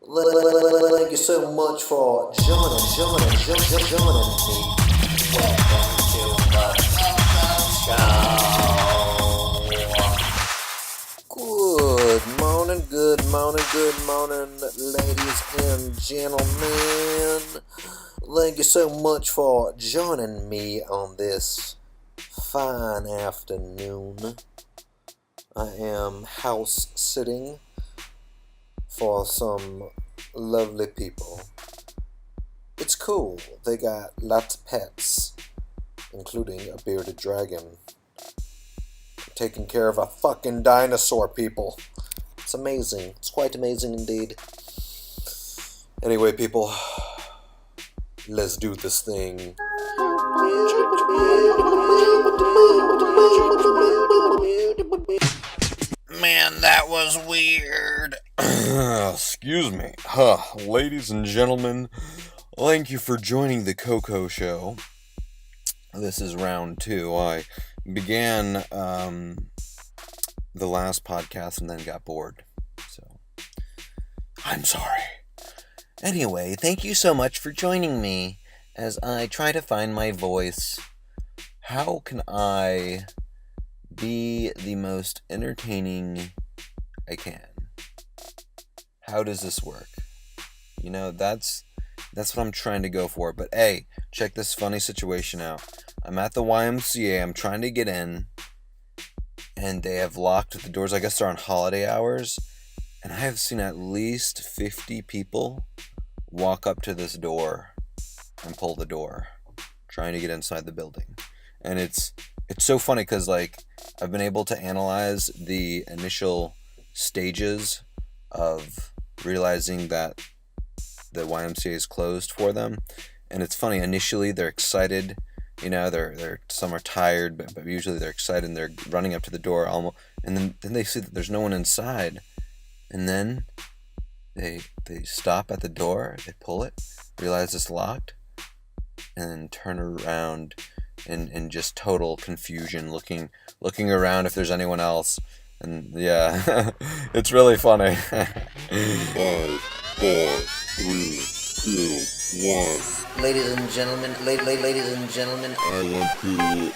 Thank you so much for joining me. Welcome to good morning, ladies and gentlemen. Thank you so much for joining me on this fine afternoon. I am house sitting for some lovely people. It's cool. They got lots of pets, including a bearded dragon. I'm taking care of a fucking dinosaur, people. It's amazing. It's quite amazing indeed. Anyway, people, let's do this thing. Man, that was weird. Excuse me. Ladies and gentlemen, thank you for joining the Coco Show. This is round 2. I began the last podcast and then got bored. So, I'm sorry. Anyway, thank you so much for joining me as I try to find my voice. How can I be the most entertaining I can? How does this work? You know, that's what I'm trying to go for. But hey, check this funny situation out. I'm at the YMCA, I'm trying to get in, and they have locked the doors. I guess they're on holiday hours, and I have seen at least 50 people walk up to this door and pull the door, trying to get inside the building. And it's so funny because, like, I've been able to analyze the initial stages of realizing that the YMCA is closed for them. And it's funny, initially they're excited, you know, they're some are tired, but usually they're excited and they're running up to the door almost, and then they see that there's no one inside. And then they stop at the door, they pull it, realize it's locked, and then turn around in just total confusion, looking around if there's anyone else. And yeah, it's really funny. 5, 4, 3, 2, 1. Ladies and gentlemen, I want to...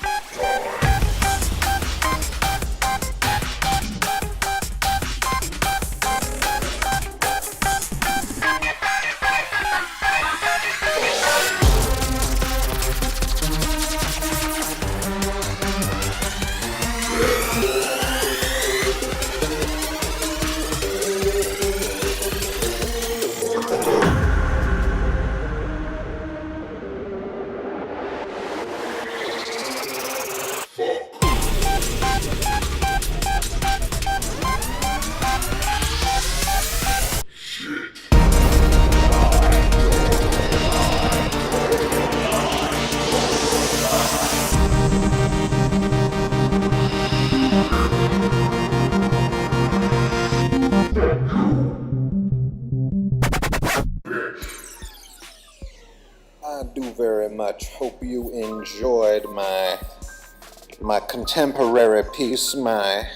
I do very much hope you enjoyed my contemporary piece, my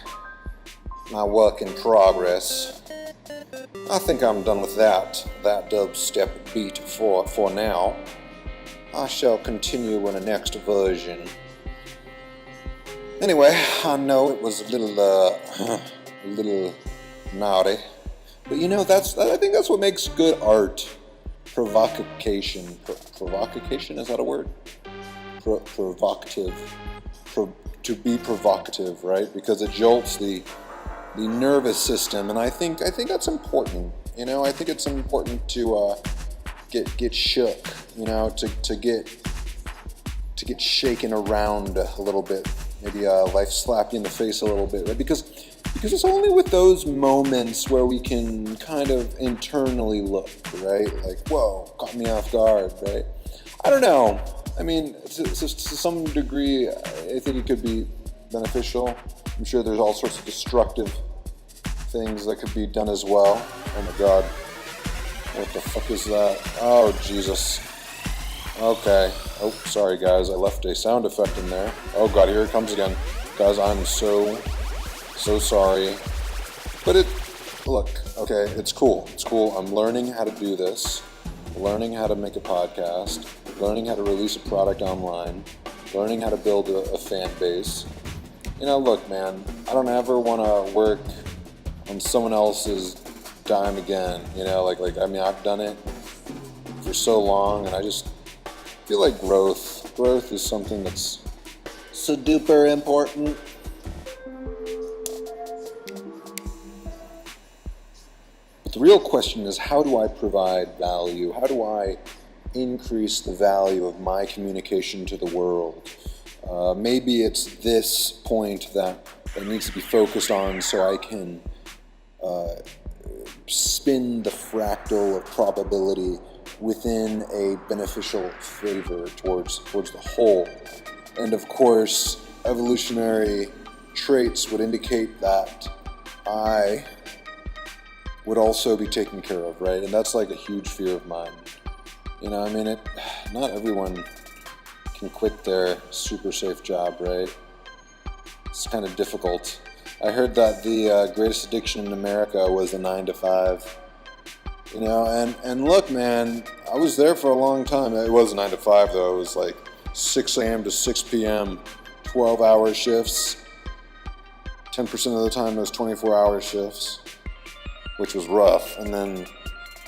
work in progress. I think I'm done with that dubstep beat for now. I shall continue in the next version. Anyway, I know it was a little naughty, but you know, I think that's what makes good art. Provocation. Provocation, is that a word? Provocative. To be provocative, right? Because it jolts the nervous system, and I think that's important. You know, I think it's important to get shook. You know, to get shaken around a little bit. Maybe life slap you in the face a little bit, right? Because it's only with those moments where we can kind of internally look, right? Like, whoa, caught me off guard, right? I don't know. I mean, to some degree, I think it could be beneficial. I'm sure there's all sorts of destructive things that could be done as well. Oh my God. What the fuck is that? Oh, Jesus. Okay. Oh, sorry, guys. I left a sound effect in there. Oh, God, here it comes again. Guys, I'm so sorry. But look, okay, it's cool. It's cool. I'm learning how to do this, learning how to make a podcast, learning how to release a product online, learning how to build a fan base. Look, man, I don't ever want to work on someone else's dime again. I've done it for so long, and I just feel like growth is something that's so duper important. But the real question is, how do I provide value? How do I increase the value of my communication to the world? Maybe it's this point that needs to be focused on, so I can spin the fractal of probability within a beneficial favor towards the whole. And of course, evolutionary traits would indicate that I would also be taken care of, right? And that's like a huge fear of mine. Not everyone can quit their super safe job, right? It's kind of difficult. I heard that the greatest addiction in America was a 9-to-5. And look, man, I was there for a long time. It was 9-to-5 though. It was like 6 a.m. to 6 p.m., 12-hour shifts. 10% of the time it was 24-hour shifts, which was rough. And then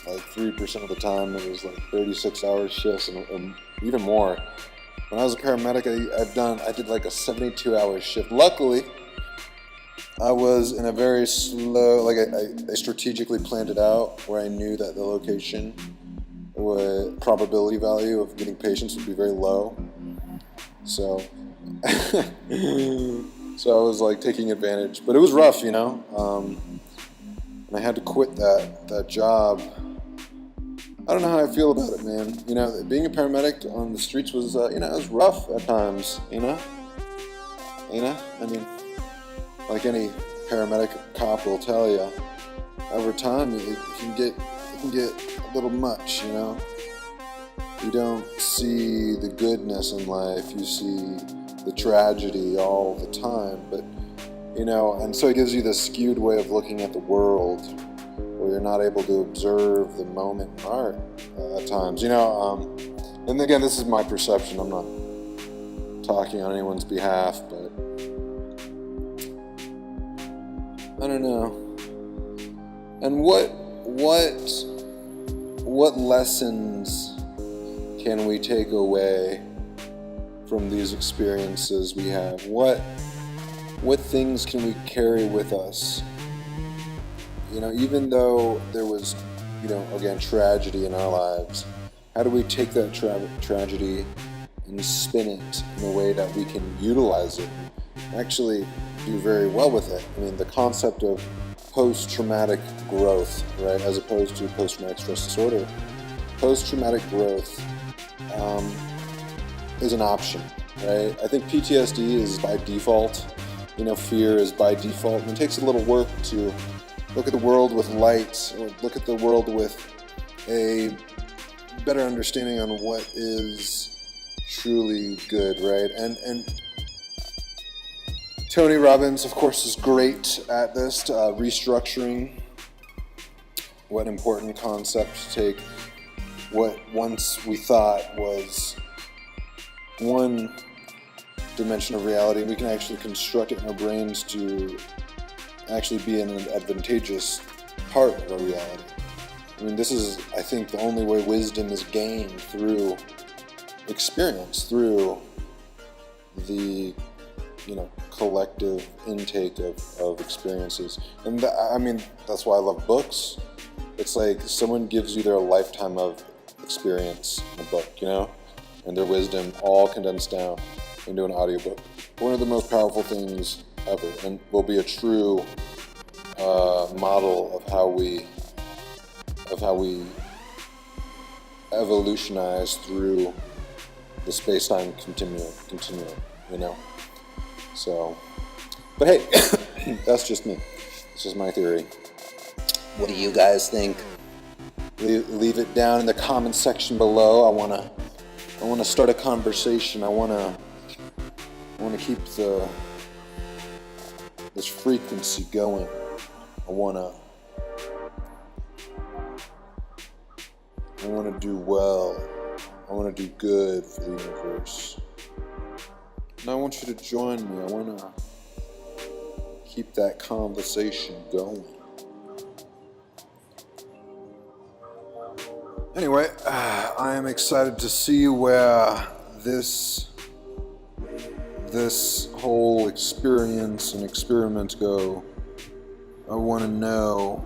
like 3% of the time it was like 36-hour shifts and even more. When I was a paramedic, I did like a 72-hour shift. Luckily, I was in a very slow, I strategically planned it out where I knew that the location, the probability value of getting patients would be very low. So, so I was like taking advantage, but it was rough, and I had to quit that job. I don't know how I feel about it, man. Being a paramedic on the streets was, it was rough at times, like any paramedic cop will tell you, over time it can get a little much, You don't see the goodness in life, you see the tragedy all the time, but, and so it gives you this skewed way of looking at the world, where you're not able to observe the moment in art at times, and again, this is my perception, I'm not talking on anyone's behalf, but I don't know. And what lessons can we take away from these experiences we have? What things can we carry with us? Even though there was, again, tragedy in our lives, how do we take that tragedy and spin it in a way that we can utilize it, actually do very well with it? The concept of post-traumatic growth, right, as opposed to post-traumatic stress disorder. Post-traumatic growth is an option, right? I think PTSD is by default. Fear is by default. And it takes a little work to look at the world with light, or look at the world with a better understanding on what is truly good, right? And Tony Robbins, of course, is great at this, restructuring what important concepts take what once we thought was one dimension of reality. We can actually construct it in our brains to actually be an advantageous part of our reality. This is, I think, the only way wisdom is gained, through experience, through the collective intake of experiences. And that's why I love books. It's like someone gives you their lifetime of experience in a book, and their wisdom all condensed down into an audiobook. One of the most powerful things ever, and will be a true model of how we evolutionize through the space-time continuum, So, but hey, that's just me. It's just my theory. What do you guys think? Leave it down in the comment section below. I wanna start a conversation. I wanna keep this frequency going. I wanna I want to do well. I want to do good for the universe. And I want you to join me. I want to keep that conversation going. Anyway, I am excited to see where this whole experience and experiment go. I want to know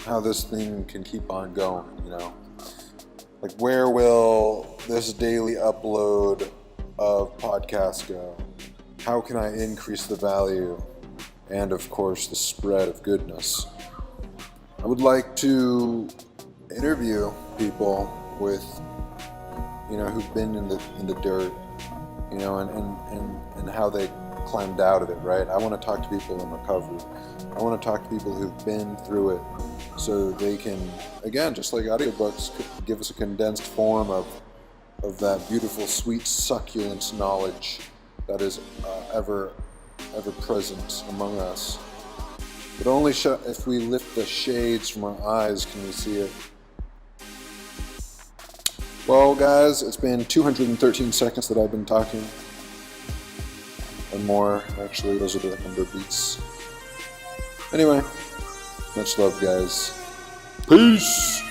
how this thing can keep on going, you know? Like, where will this daily upload of podcasts go? How can I increase the value and, of course, the spread of goodness? I would like to interview people with, you know, who've been in the dirt, you know, and how they climbed out of it, right? I want to talk to people in recovery. I want to talk to people who've been through it, so they can, again, just like audiobooks, give us a condensed form of that beautiful, sweet, succulent knowledge that is ever present among us. But only if we lift the shades from our eyes can we see it. Well, guys, it's been 213 seconds that I've been talking. And more, actually, those are the number beats. Anyway, much love, guys. Peace!